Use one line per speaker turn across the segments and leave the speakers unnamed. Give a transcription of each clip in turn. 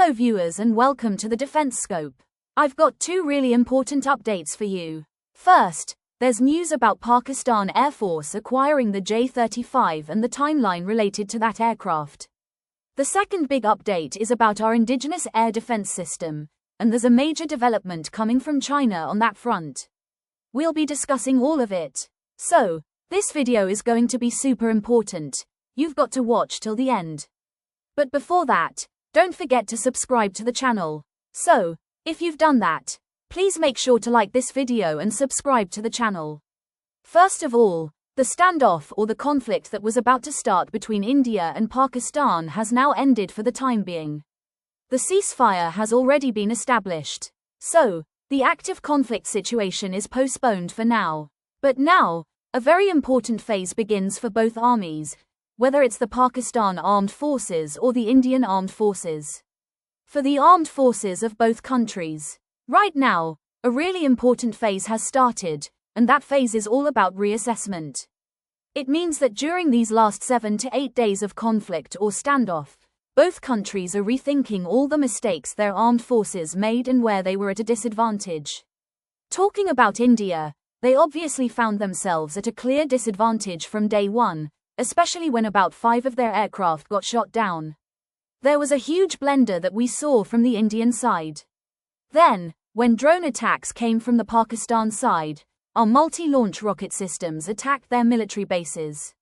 Hello viewers and welcome to the Defense Scope. I've got two really important updates for you. First, there's news about Pakistan Air Force acquiring the J-35 and the timeline related to that aircraft. The second big update is about our indigenous air defense system, and there's a major development coming from China on that front. We'll be discussing all of it. So, this video is going to be super important. You've got to watch till the end. But before that, don't forget to subscribe to the channel. So, if you've done that, please make sure to like this video and subscribe to the channel. First of all, the standoff or the conflict that was about to start between India and Pakistan has now ended for the time being. The ceasefire has already been established. So, the active conflict situation is postponed for now. But now, a very important phase begins for both armies, whether it's the Pakistan Armed Forces or the Indian Armed Forces. For the armed forces of both countries, right now, a really important phase has started, and that phase is all about reassessment. It means that during these last 7 to 8 days of conflict or standoff, both countries are rethinking all the mistakes their armed forces made and where they were at a disadvantage. Talking about India, they obviously found themselves at a clear disadvantage from day one, especially when about 5 of their aircraft got shot down. There was a huge blunder that we saw from the Indian side. Then, when drone attacks came from the Pakistan side, our multi-launch rocket systems attacked their military bases.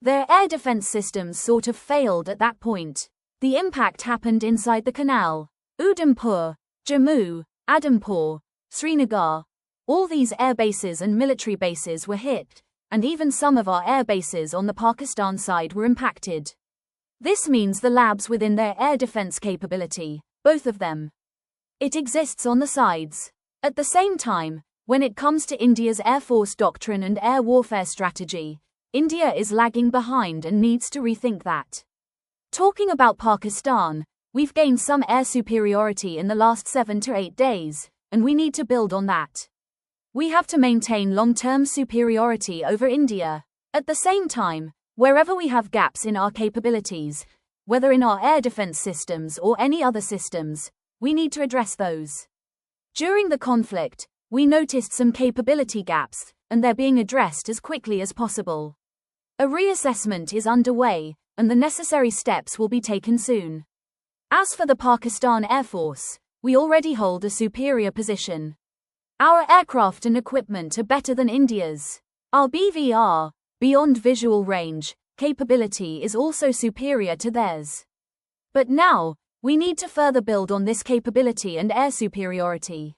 Their air defense systems sort of failed at that point. The impact happened inside the canal. Udhampur, Jammu, Adampur, Srinagar. All these air bases and military bases were hit, and even some of our air bases on the Pakistan side were impacted. This means the labs within their air defense capability, both of them. It exists on the sides. At the same time, when it comes to India's Air Force doctrine and air warfare strategy, India is lagging behind and needs to rethink that. Talking about Pakistan, we've gained some air superiority in the last 7 to 8 days, and we need to build on that. We have to maintain long-term superiority over India. At the same time, wherever we have gaps in our capabilities, whether in our air defense systems or any other systems, we need to address those. During the conflict, we noticed some capability gaps, and they're being addressed as quickly as possible. A reassessment is underway, and the necessary steps will be taken soon. As for the Pakistan Air Force, we already hold a superior position. Our aircraft and equipment are better than India's. Our BVR, beyond visual range, capability is also superior to theirs. But now, we need to further build on this capability and air superiority.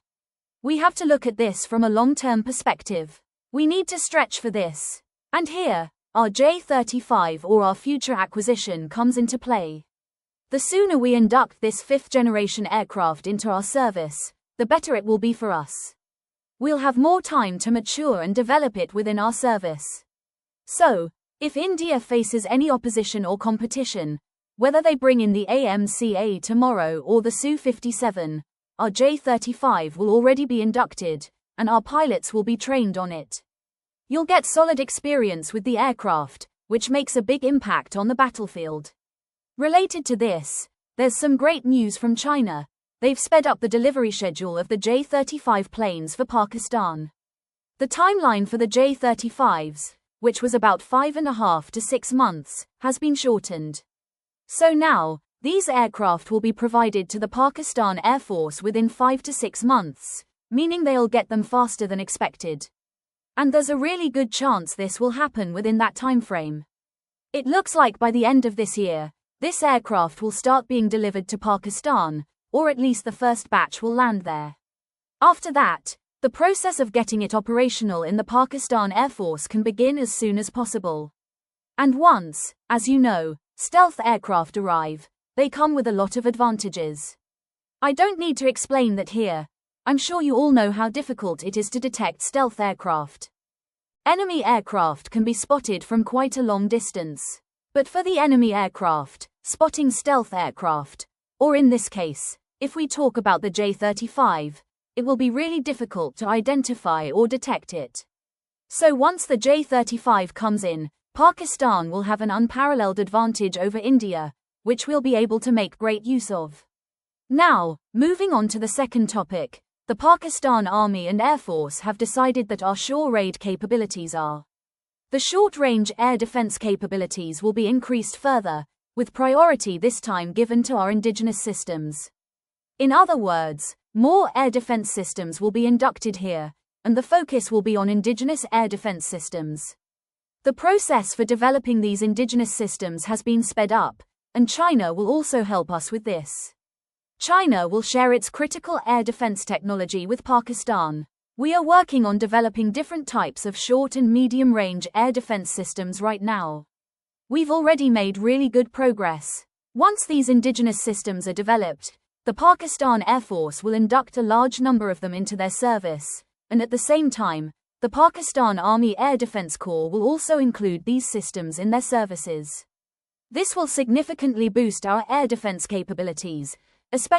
We have to look at this from a long-term perspective. We need to stretch for this. And here, our J-35 or our future acquisition comes into play. The sooner we induct this 5th-generation aircraft into our service, the better it will be for us. We'll have more time to mature and develop it within our service. So, if India faces any opposition or competition, whether they bring in the AMCA tomorrow or the Su-57, our J-35 will already be inducted, and our pilots will be trained on it. You'll get solid experience with the aircraft, which makes a big impact on the battlefield. Related to this, there's some great news from China. They've sped up the delivery schedule of the J-35 planes for Pakistan. The timeline for the J-35s, which was about 5.5 to 6 months, has been shortened. So now, these aircraft will be provided to the Pakistan Air Force within 5 to 6 months, meaning they'll get them faster than expected. And there's a really good chance this will happen within that time frame. It looks like by the end of this year, this aircraft will start being delivered to Pakistan, or at least the first batch will land there. After that, the process of getting it operational in the Pakistan Air Force can begin as soon as possible. And once, as you know, stealth aircraft arrive, they come with a lot of advantages. I don't need to explain that here. I'm sure you all know how difficult it is to detect stealth aircraft. Enemy aircraft can be spotted from quite a long distance. But for the enemy aircraft, spotting stealth aircraft, or in this case, if we talk about the J-35, it will be really difficult to identify or detect it. So once the J-35 comes in, Pakistan will have an unparalleled advantage over India, which we'll be able to make great use of. Now, moving on to the second topic, the Pakistan Army and Air Force have decided that our shore-raid capabilities are. The short-range air defense capabilities will be increased further, with priority this time given to our indigenous systems. In other words, more air defense systems will be inducted here, and the focus will be on indigenous air defense systems. The process for developing these indigenous systems has been sped up, and China will also help us with this. China will share its critical air defense technology with Pakistan. We are working on developing different types of short and medium-range air defense systems right now. We've already made really good progress. Once these indigenous systems are developed, the Pakistan Air Force will induct a large number of them into their service, and at the same time, the Pakistan Army Air Defense Corps will also include these systems in their services. This will significantly boost our air defense capabilities, especially